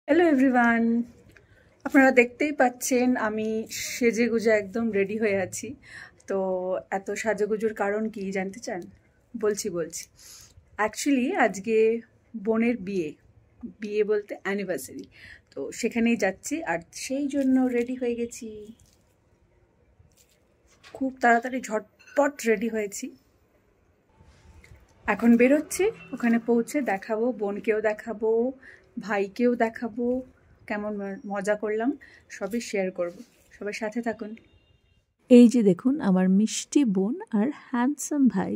Hello everyone, আপনারা দেখতেই পাচ্ছেন আমি সেজেগুজে একদম রেডি হয়ে আছি। তো এত সাজুগুজুর কারণ কি জানতে চান? বলছি। অ্যাকচুয়ালি আজকে বোনের বিয়ে বলতে অ্যানিভার্সারি, তো সেখানেই যাচ্ছি আর সেই জন্য রেডি হয়ে গেছি। খুব তাড়াতাড়ি ঝটপট রেডি হয়েছি। এখন বেরোচ্ছি, ওখানে পৌঁছে দেখাবো, বোনকেও দেখাবো, ভাইকেও দেখাবো, কেমন মজা করলাম সবই শেয়ার করব। সবাই সাথে থাকুন। এই যে দেখুন আমার মিষ্টি বোন আর হ্যান্ডসাম ভাই।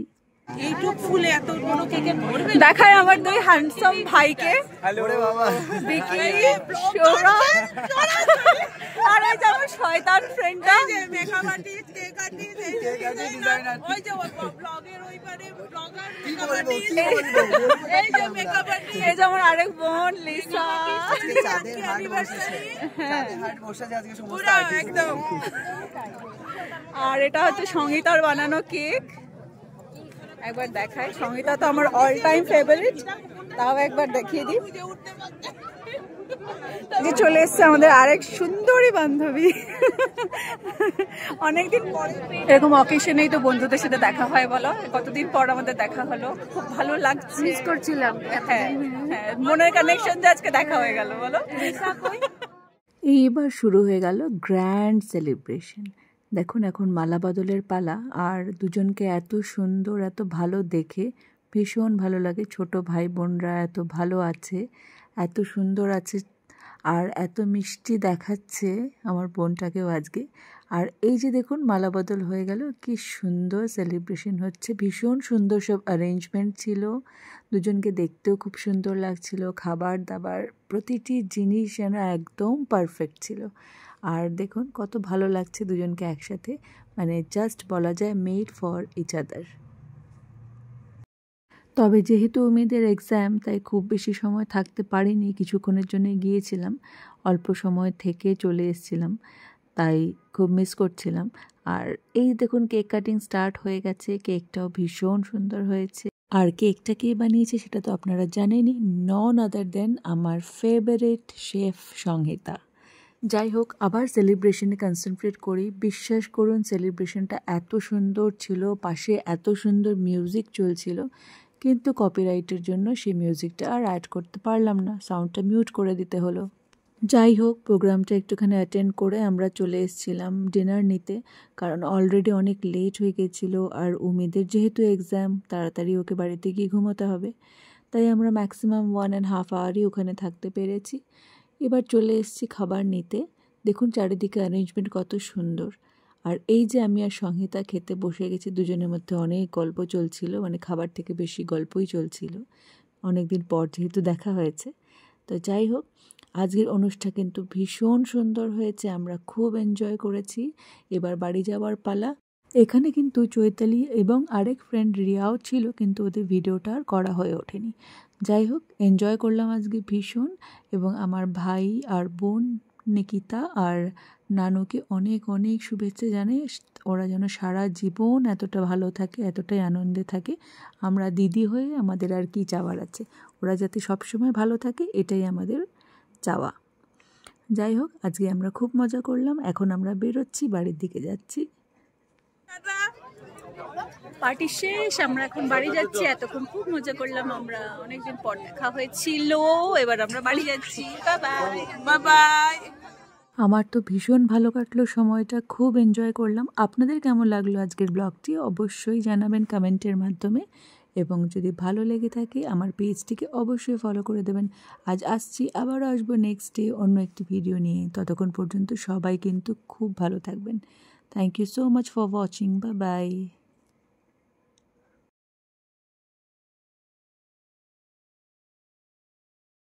এইটুক ফুলে এত বড় কেকের ভরবে। দেখায় আমার দুই হ্যান্ডসাম ভাইকে। হ্যালো রে বাবা। বিকি, সৌরভ, আর এই যে আমার শয়তান ফ্রেন্ডটা, এই যে মেকআপ আর্টিস্ট, কেক আর্টিস্ট, এই যে ডিজাইনার, ওই যে ব্লগের ওই পারে ব্লগার, মেকআপ আর্টিস্ট, এই যে মেকআপ আর্টিস্ট, এই যে আমার আরেক বোন লিসা। চাঁদের হাট বসেছে, চাঁদের হাট বসেছে আজকে সমস্ত পুরো একদম। আর এটা হচ্ছে সঙ্গীতার বানানো কেক। একবার দেখায়, সঙ্গীতা তো আমার অল টাইম ফেভারিট, তাও একবার দেখিয়ে দিই। যে চলে এসছে আমাদের আরেক সুন্দরী বান্ধবী। অনেকদিন পরে এরকম অকেশনেই তো বন্ধুদের সাথে দেখা হয়, বলো কতদিন পর আমাদের দেখা হলো, খুব ভালো লাগছে, মিস করছিলাম। হ্যাঁ, মনের কানেকশন যে আজকে দেখা হয়ে গেল, বলো। এইবার শুরু হয়ে গেল গ্র্যান্ড সেলিব্রেশন। দেখুন এখন মালা বদলের পালা, আর দুজনকে এত সুন্দর এত ভালো দেখে ভীষণ ভালো লাগে। ছোট ভাই বোনরা এত ভালো আছে, এত সুন্দর আছে, আর এত মিষ্টি দেখাচ্ছে আমার বোনটাকেও আজকে। আর এই যে দেখুন মালা বদল হয়ে গেল, কি সুন্দর সেলিব্রেশন হচ্ছে, ভীষণ সুন্দর সব অ্যারেঞ্জমেন্ট ছিল, দুজনকে দেখতেও খুব সুন্দর লাগছিল, খাবার দাবার প্রতিটি জিনিস যেন একদম পারফেক্ট ছিল। আর দেখুন কত ভালো লাগছে দুজনকে একসাথে, মানে জাস্ট বলা যায় মেড ফর ইচ আদার। তবে যেহেতু মেয়েদের এক্সাম, তাই খুব বেশি সময় থাকতে পারিনি, কিছুক্ষণের জন্য গিয়েছিলাম, অল্প সময় থেকে চলে এসেছিলাম, তাই খুব মিস করছিলাম। আর এই দেখুন কেক কাটিং স্টার্ট হয়ে গেছে, কেকটাও ভীষণ সুন্দর হয়েছে। আর কেকটা কে বানিয়েছে সেটা তো আপনারা জানেনই, নন আদার দেন আমার ফেভারিট শেফ সংহিতা। যাই হোক, আবার সেলিব্রেশনে কনসেন্ট্রেট করি। বিশ্বাস করুন সেলিব্রেশনটা এত সুন্দর ছিল, পাশে এত সুন্দর মিউজিক চলছিল, কিন্তু কপিরাইটের জন্য সেই মিউজিকটা আর অ্যাড করতে পারলাম না, সাউন্ডটা মিউট করে দিতে হলো। যাই হোক, প্রোগ্রামটা একটুখানি অ্যাটেন্ড করে আমরা চলে এসেছিলাম ডিনার নিতে, কারণ অলরেডি অনেক লেট হয়ে গেছিলো। আর উমিদের যেহেতু এক্সাম, তাড়াতাড়ি ওকে বাড়িতে গিয়ে ঘুমোতে হবে, তাই আমরা ম্যাক্সিমাম 1.5 আওয়ারই ওখানে থাকতে পেরেছি। এবার চলে এসেছি খাবার নিতে। দেখুন চারিদিকে অ্যারেঞ্জমেন্ট কত সুন্দর। আর এই যে আমি আর সংহিতা খেতে বসে গেছি, দুজনের মধ্যে অনেক গল্প চলছিল, মানে খাবার থেকে বেশি গল্পই চলছিল, অনেকদিন পর যেহেতু দেখা হয়েছে। তো যাই হোক, আজকের অনুষ্ঠান কিন্তু ভীষণ সুন্দর হয়েছে, আমরা খুব এনজয় করেছি। এবার বাড়ি যাওয়ার পালা। এখানে কিন্তু চৈতালি এবং আরেক ফ্রেন্ড রিয়াও ছিল, কিন্তু ওদের ভিডিওটা আর করা হয়ে ওঠেনি। যাই হোক, এনজয় করলাম আজকে ভীষণ, এবং আমার ভাই আর বোন নিকিতা আর নানুকে অনেক অনেক শুভেচ্ছা জানাই। ওরা যেন সারা জীবন এতটা ভালো থাকে, এতটাই আনন্দে থাকে। আমরা দিদি হয়ে আমাদের আর কি চাওয়ার আছে, ওরা যাতে সবসময় ভালো থাকে, এটাই আমাদের চাওয়া। যাই হোক, আজকে আমরা খুব মজা করলাম। এখন আমরা বেরোচ্ছি, বাড়ির দিকে যাচ্ছি। পার্টি শেষ, আমরা এখন বাড়ি যাচ্ছি। এতক্ষণ খুব মজা করলাম আমরা, অনেকদিন পর দেখা হয়েছিল। এবার আমরা বাড়ি যাচ্ছি। Bye bye. আমার তো ভীষণ ভালো কাটলো সময়টা, খুব এনজয় করলাম। আপনাদের কেমন লাগলো আজকের ব্লগটি অবশ্যই জানাবেন কমেন্টের মাধ্যমে, এবং যদি ভালো লেগে থাকে আমার পেজটিকে অবশ্যই ফলো করে দেবেন। আজ আসছি, আবারও আসবো নেক্সট ডে অন্য একটি ভিডিও নিয়ে। ততক্ষণ পর্যন্ত সবাই কিন্তু খুব ভালো থাকবেন। Thank you so much for watching. Bye by.